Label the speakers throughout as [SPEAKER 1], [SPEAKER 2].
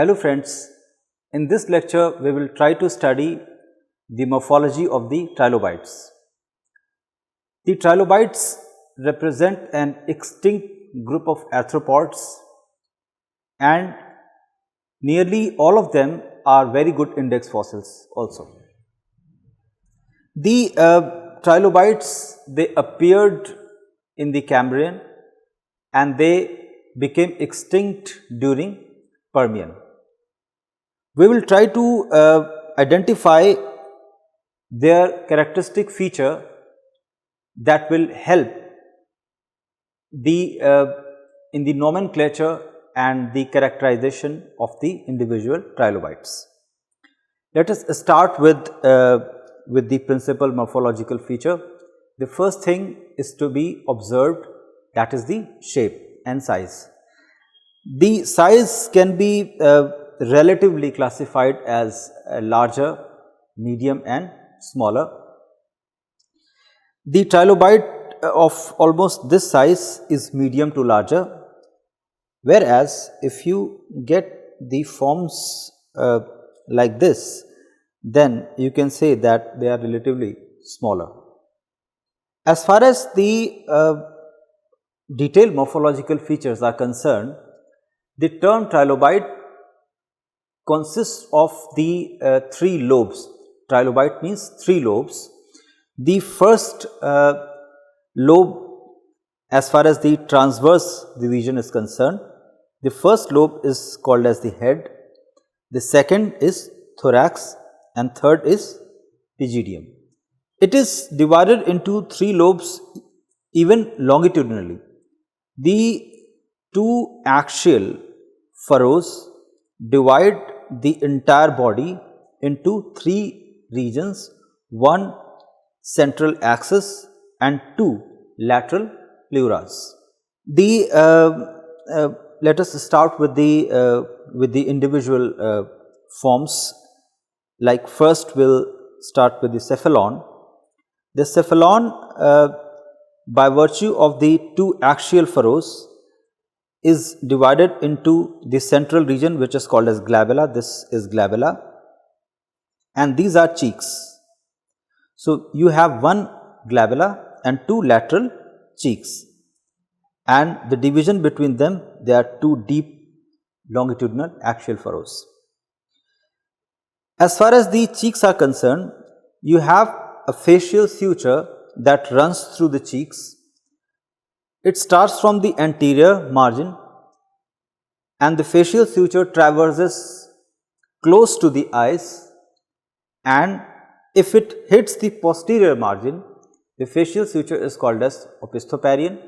[SPEAKER 1] Hello friends, in this lecture we will try to study the morphology of the trilobites. The trilobites represent an extinct group of arthropods and nearly all of them are very good index fossils also. The trilobites, they appeared in the Cambrian and they became extinct during Permian. We will try to identify their characteristic feature that will help the in the nomenclature and the characterization of the individual trilobites. Let us start with the principal morphological feature. The first thing is to be observed, that is the shape and size. The size can be relatively classified as larger, medium and smaller. The trilobite of almost this size is medium to larger, whereas if you get the forms like this, then you can say that they are relatively smaller. As far as the detailed morphological features are concerned, the term trilobite consists of the three lobes. Trilobite means three lobes. The first lobe, as far as the transverse division is concerned, the first lobe is called as the head, the second is thorax and third is pygidium. It is divided into three lobes even longitudinally. The two axial furrows divide the entire body into three regions, one central axis and two lateral pleuras. Let us start with the individual forms. Like first we will start with the cephalon. The cephalon, by virtue of the two axial furrows, is divided into the central region which is called as glabella. This is glabella and these are cheeks. So, you have one glabella and two lateral cheeks, and the division between them, they are two deep longitudinal axial furrows. As far as the cheeks are concerned, you have a facial suture that runs through the cheeks. It starts from the anterior margin and the facial suture traverses close to the eyes, and if it hits the posterior margin, the facial suture is called as opisthoparien.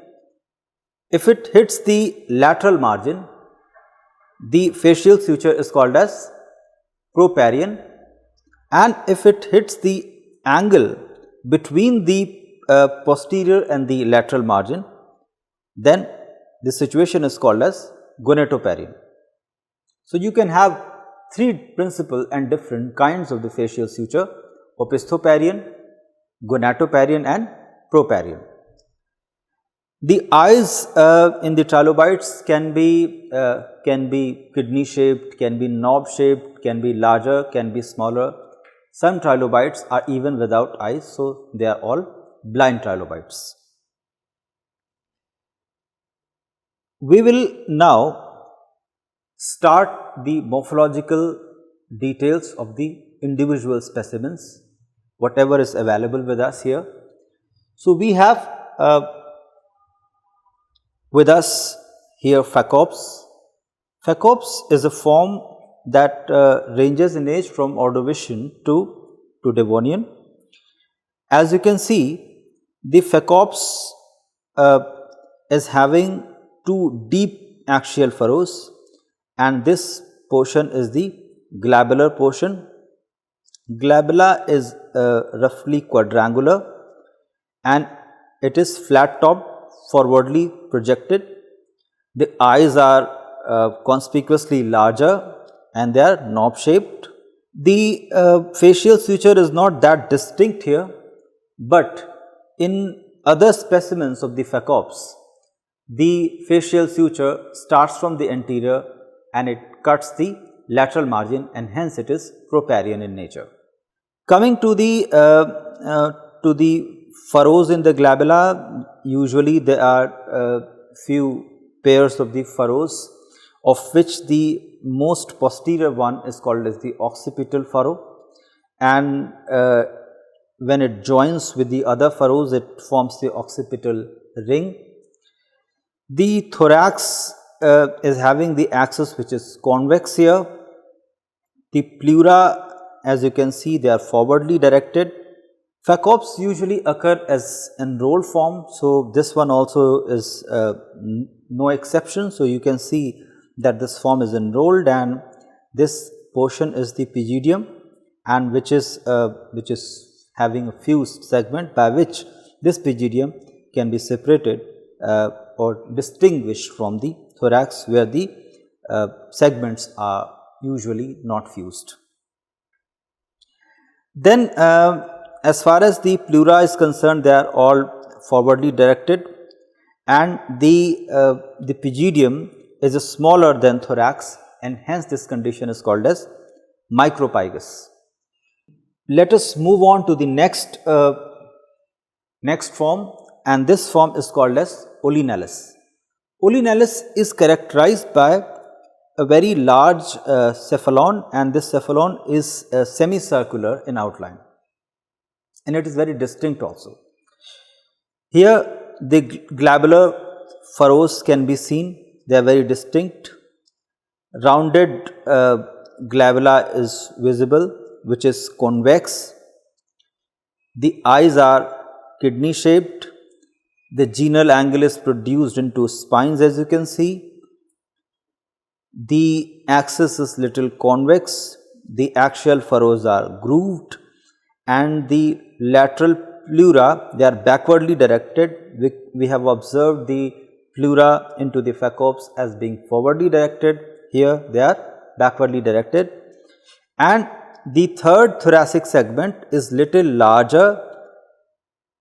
[SPEAKER 1] If it hits the lateral margin, the facial suture is called as proparien, and if it hits the angle between the posterior and the lateral margin, then the situation is called as gonatoparien. So, you can have three principal and different kinds of the facial suture: opisthoparien, gonatoparien and proparien. The eyes in the trilobites can be kidney shaped, can be knob shaped, can be larger, can be smaller. Some trilobites are even without eyes, so they are all blind trilobites. We will now start the morphological details of the individual specimens, whatever is available with us here. So, we have with us here Phacops. Phacops is a form that ranges in age from Ordovician to Devonian. As you can see, the Phacops is having two deep axial furrows, and this portion is the glabular portion. Glabella is roughly quadrangular and it is flat topped, forwardly projected. The eyes are conspicuously larger and they are knob shaped. The facial suture is not that distinct here, but in other specimens of the Phacops, the facial suture starts from the anterior and it cuts the lateral margin, and hence it is proparian in nature. Coming to the furrows in the glabella, usually there are few pairs of the furrows, of which the most posterior one is called as the occipital furrow, and when it joins with the other furrows, it forms the occipital ring. The thorax is having the axis which is convex here. The pleura, as you can see, they are forwardly directed. Phacops usually occur as enrolled form, so this one also is no exception. So, you can see that this form is enrolled, and this portion is the pygidium, and which is having a fused segment by which this pygidium can be separated or distinguished from the thorax, where the segments are usually not fused. Then as far as the pleura is concerned, they are all forwardly directed, and the pygidium is smaller than thorax, and hence this condition is called as micropygus. Let us move on to the next form, and this form is called as Olinalis. Olinalis is characterized by a very large cephalon, and this cephalon is semicircular in outline, and it is very distinct also. Here the glabular furrows can be seen, they are very distinct. Rounded glabella is visible, which is convex. The eyes are kidney shaped. The genal angle is produced into spines, as you can see. The axis is little convex. The axial furrows are grooved, and the lateral pleura, they are backwardly directed. We have observed the pleura into the phacops as being forwardly directed. Here they are backwardly directed, and the third thoracic segment is little larger,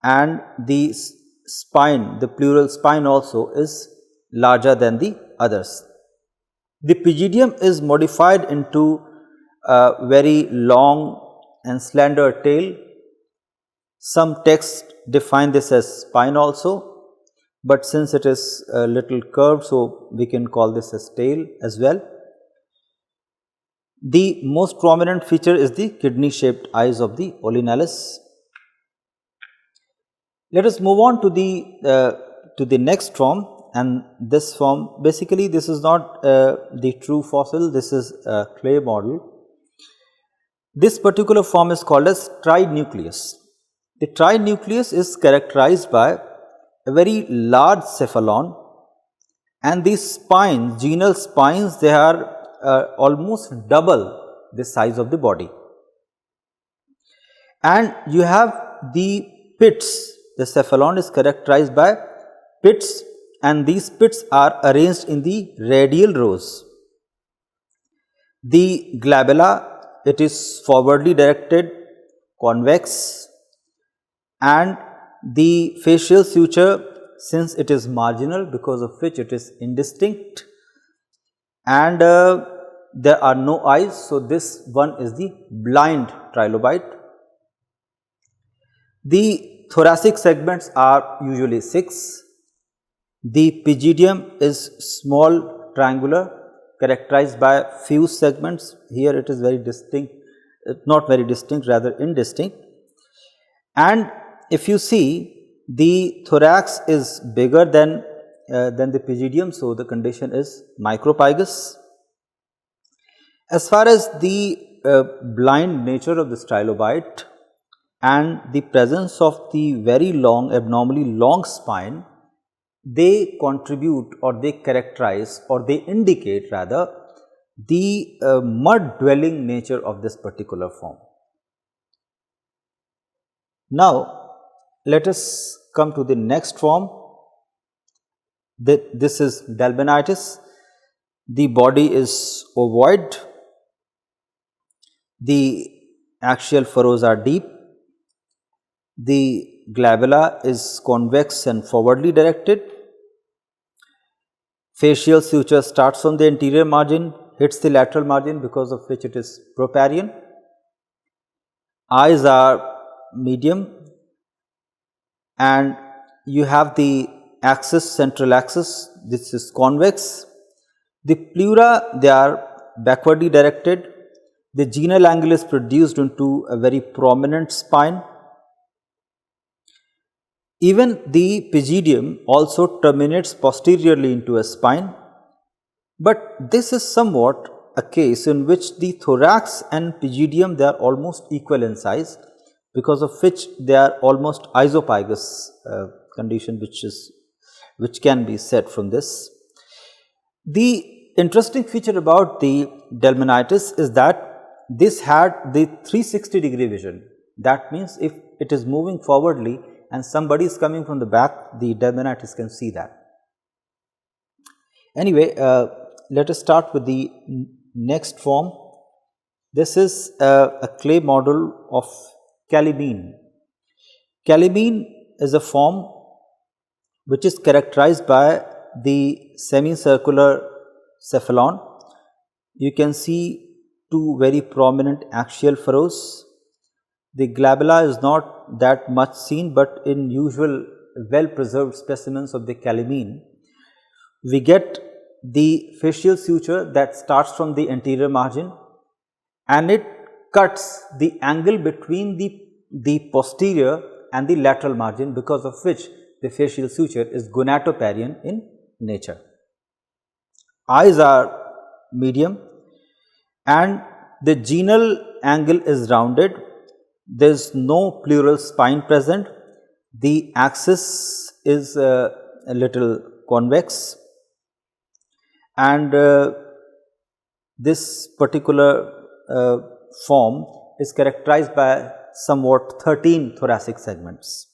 [SPEAKER 1] and the spine, the pleural spine also is larger than the others. The pygidium is modified into a very long and slender tail. Some texts define this as spine also, but since it is a little curved, so we can call this as tail as well. The most prominent feature is the kidney shaped eyes of the Olinalis. Let us move on to the next form, and this form, basically this is not the true fossil, this is a clay model. This particular form is called as trinucleus. The trinucleus is characterized by a very large cephalon, and these spines, genal spines, they are almost double the size of the body, and you have the pits. The cephalon is characterized by pits, and these pits are arranged in the radial rows. The glabella, it is forwardly directed, convex, and the facial suture, since it is marginal, because of which it is indistinct, and there are no eyes. So, this one is the blind trilobite. The thoracic segments are usually 6. The pygidium is small triangular, characterized by fused segments. Here it is very distinct, not very distinct, rather indistinct. And if you see, the thorax is bigger than the pygidium, so the condition is micropygus. As far as the blind nature of this trilobite and the presence of the very long, abnormally long spine, they contribute, or they characterize, or they indicate rather, the mud dwelling nature of this particular form. Now, let us come to the next form. This is Dalbenitis. The body is ovoid. The axial furrows are deep. The glabella is convex and forwardly directed. Facial suture starts from the anterior margin, hits the lateral margin, because of which it is proparian. Eyes are medium, and you have the axis, central axis, this is convex. The pleura, they are backwardly directed. The genal angle is produced into a very prominent spine. Even the pygidium also terminates posteriorly into a spine, but this is somewhat a case in which the thorax and pygidium, they are almost equal in size, because of which they are almost isopygous condition which can be said from this. The interesting feature about the Delmonitis is that this had the 360-degree vision. That means if it is moving forwardly and somebody is coming from the back, the Delmonitis can see that. Anyway, let us start with the next form. This is a clay model of Calamine. Calamine is a form which is characterized by the semicircular cephalon. You can see two very prominent axial furrows. The glabella is not that much seen, but in usual well preserved specimens of the Calamine, we get the facial suture that starts from the anterior margin, and it cuts the angle between the posterior and the lateral margin, because of which the facial suture is gonatoparian in nature. Eyes are medium, and the genal angle is rounded. There is no pleural spine present. The axis is a little convex, and this particular form is characterized by somewhat 13 thoracic segments.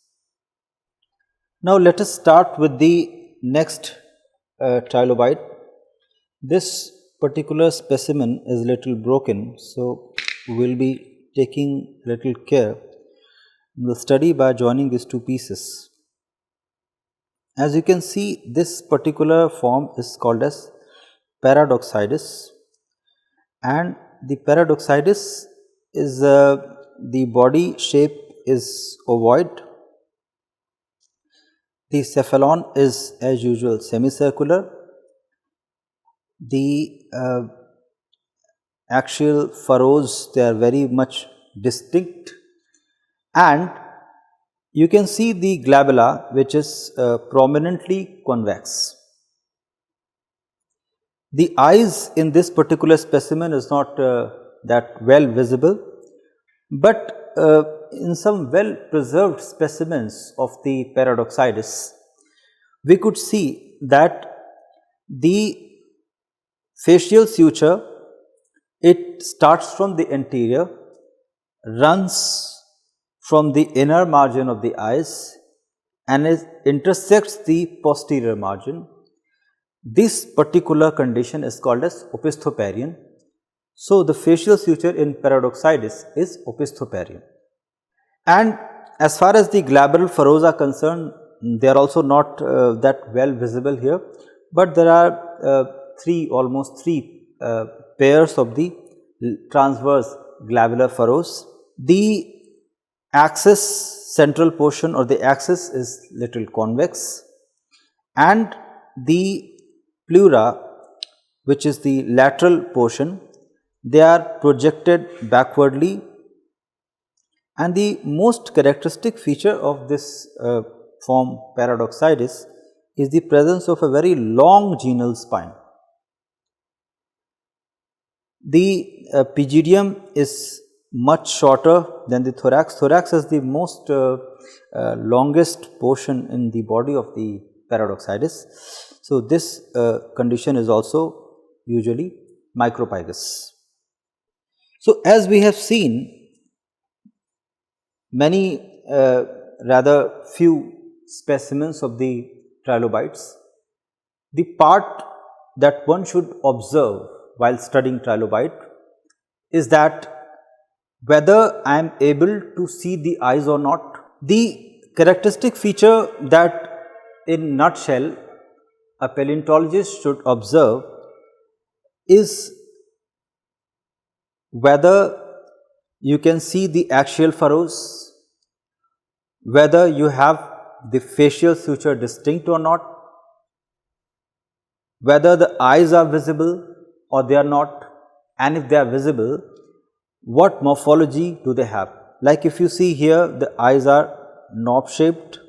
[SPEAKER 1] Now, let us start with the next trilobite. This particular specimen is little broken, so we will be taking little care in the study by joining these two pieces. As you can see, this particular form is called as Paradoxidis, and the Paradoxidis is the body shape is ovoid. The cephalon is as usual semicircular. The axial furrows, they are very much distinct, and you can see the glabella, which is prominently convex. The eyes in this particular specimen is not that well visible, but in some well preserved specimens of the Paradoxidis, we could see that the facial suture, it starts from the anterior, runs from the inner margin of the eyes, and it intersects the posterior margin. This particular condition is called as opisthoparien. So, the facial suture in Paradoxidis is opisthoparien. And as far as the glabral furrows are concerned, they are also not that well visible here, but there are almost three pairs of the transverse glabellar furrows. The axis, central portion or the axis is little convex, and the pleura, which is the lateral portion, they are projected backwardly, and the most characteristic feature of this form Paradoxidis is the presence of a very long genal spine. The pygidium is much shorter than the thorax. Thorax is the most longest portion in the body of the Paradoxidis. So, this condition is also usually micropygous. So, as we have seen, many rather few specimens of the trilobites, the part that one should observe while studying trilobite is that whether I am able to see the eyes or not. The characteristic feature that in nutshell a paleontologist should observe is whether you can see the axial furrows, whether you have the facial suture distinct or not, whether the eyes are visible or they are not, and if they are visible, what morphology do they have. Like if you see here, the eyes are knob shaped,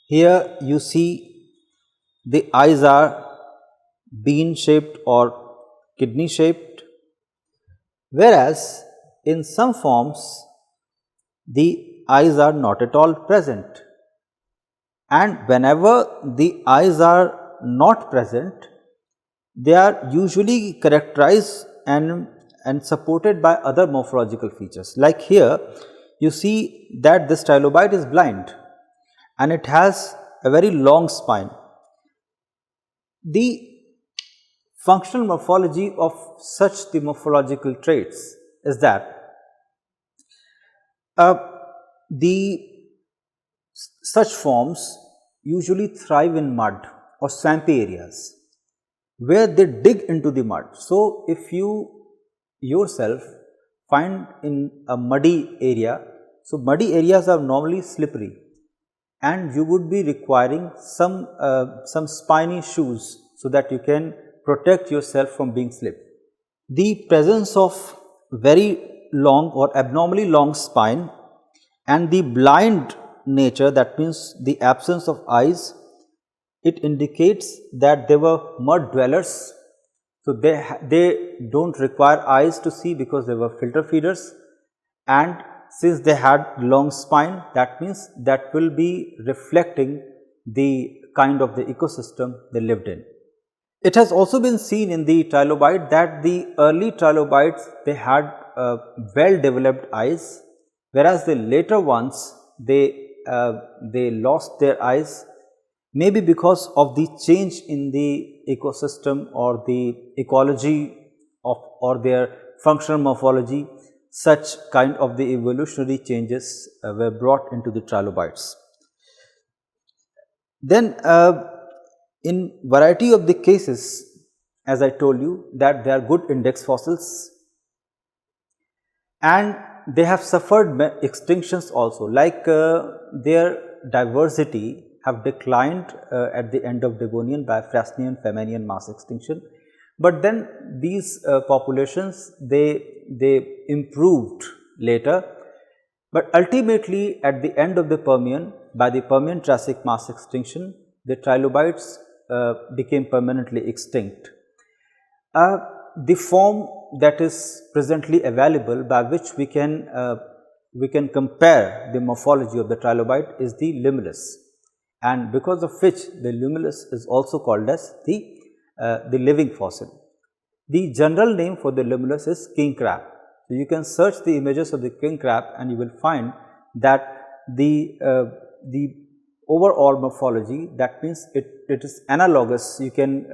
[SPEAKER 1] here you see the eyes are bean shaped or kidney shaped, whereas in some forms the eyes are not at all present, and whenever the eyes are not present, they are usually characterized and supported by other morphological features. Like here you see that this trilobite is blind and it has a very long spine. The functional morphology of such the morphological traits is that such forms usually thrive in mud or swampy areas where they dig into the mud. So, if you yourself find in a muddy area, so muddy areas are normally slippery and you would be requiring some spiny shoes so that you can protect yourself from being slipped. The presence of very long or abnormally long spine and the blind nature, that means the absence of eyes, it indicates that they were mud dwellers. So, they do not require eyes to see because they were filter feeders, and since they had long spine, that means that will be reflecting the kind of the ecosystem they lived in. It has also been seen in the trilobite that the early trilobites, they had well developed eyes, whereas the later ones they lost their eyes, maybe because of the change in the ecosystem or the ecology of or their functional morphology. Such kind of the evolutionary changes were brought into the trilobites. Then in variety of the cases, as I told you, that they are good index fossils and they have suffered extinctions also, like their diversity have declined at the end of Devonian, Biafrasnian, Flammanian mass extinction, but then these populations they improved later, but ultimately at the end of the Permian, by the Permian Triassic mass extinction, the trilobites became permanently extinct. The form that is presently available by which we can compare the morphology of the trilobite is the limulus, and because of which the limulus is also called as the living fossil. The general name for the limulus is king crab. So, you can search the images of the king crab and you will find that the overall morphology, that means it is analogous. You can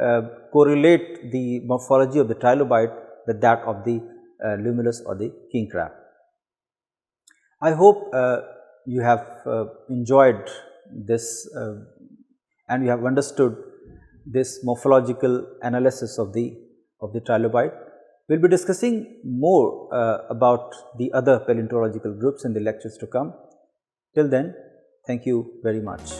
[SPEAKER 1] correlate the morphology of the trilobite with that of the limulus or the king crab. I hope you have enjoyed this and you have understood this morphological analysis of the trilobite. We will be discussing more about the other paleontological groups in the lectures to come. Till then, thank you very much.